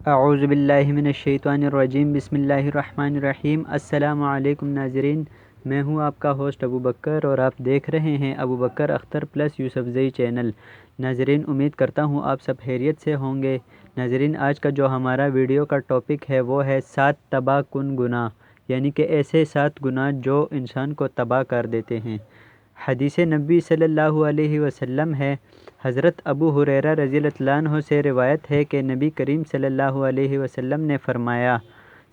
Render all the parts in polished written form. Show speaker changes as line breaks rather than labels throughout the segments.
اعوذ باللہ من الشیطان الرجیم، بسم اللہ الرحمن الرحیم۔ السلام علیکم ناظرین، میں ہوں آپ کا ہوسٹ ابو بکر اور آپ دیکھ رہے ہیں ابو بکر اختر پلس یوسف زئی چینل۔ ناظرین، امید کرتا ہوں آپ سب خیریت سے ہوں گے۔ ناظرین، آج کا جو ہمارا ویڈیو کا ٹاپک ہے وہ ہے 7 تباہ کن گناہ، یعنی کہ ایسے 7 گناہ جو انسان کو تباہ کر دیتے ہیں۔ حدیث نبی صلی اللہ علیہ وسلم ہے، حضرت ابو ہریرہ رضی اللہ عنہ سے روایت ہے کہ نبی کریم صلی اللہ علیہ وسلم نے فرمایا،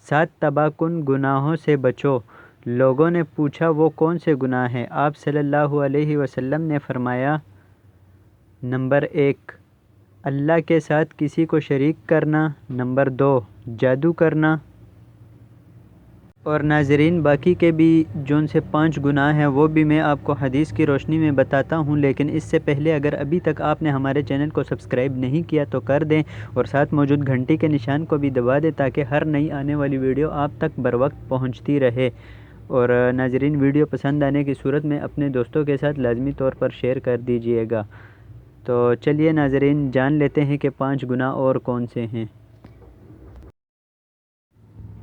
7 تباہ کن گناہوں سے بچو۔ لوگوں نے پوچھا وہ کون سے گناہ ہیں؟ آپ صلی اللہ علیہ وسلم نے فرمایا، نمبر 1، اللہ کے ساتھ کسی کو شریک کرنا، نمبر 2، جادو کرنا۔ اور ناظرین، باقی کے بھی جون سے 5 گناہ ہیں وہ بھی میں آپ کو حدیث کی روشنی میں بتاتا ہوں، لیکن اس سے پہلے اگر ابھی تک آپ نے ہمارے چینل کو سبسکرائب نہیں کیا تو کر دیں اور ساتھ موجود گھنٹی کے نشان کو بھی دبا دیں تاکہ ہر نئی آنے والی ویڈیو آپ تک بروقت پہنچتی رہے۔ اور ناظرین، ویڈیو پسند آنے کی صورت میں اپنے دوستوں کے ساتھ لازمی طور پر شیئر کر دیجئے گا۔ تو چلیے ناظرین، جان لیتے ہیں کہ 5 گناہ اور کون سے ہیں۔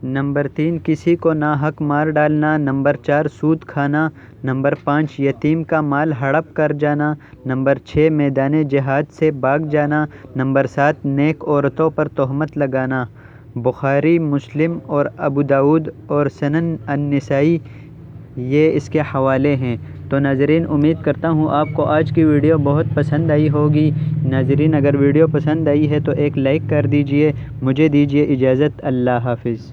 نمبر 3، کسی کو ناحق مار ڈالنا، نمبر 4، سود کھانا، نمبر 5، یتیم کا مال ہڑپ کر جانا، نمبر 6، میدان جہاد سے بھاگ جانا، نمبر 7، نیک عورتوں پر تہمت لگانا۔ بخاری، مسلم اور ابو داؤد اور سنن النسائی یہ اس کے حوالے ہیں۔ تو ناظرین، امید کرتا ہوں آپ کو آج کی ویڈیو بہت پسند آئی ہوگی۔ ناظرین، اگر ویڈیو پسند آئی ہے تو ایک لائک کر دیجئے۔ مجھے دیجئے اجازت، اللہ حافظ۔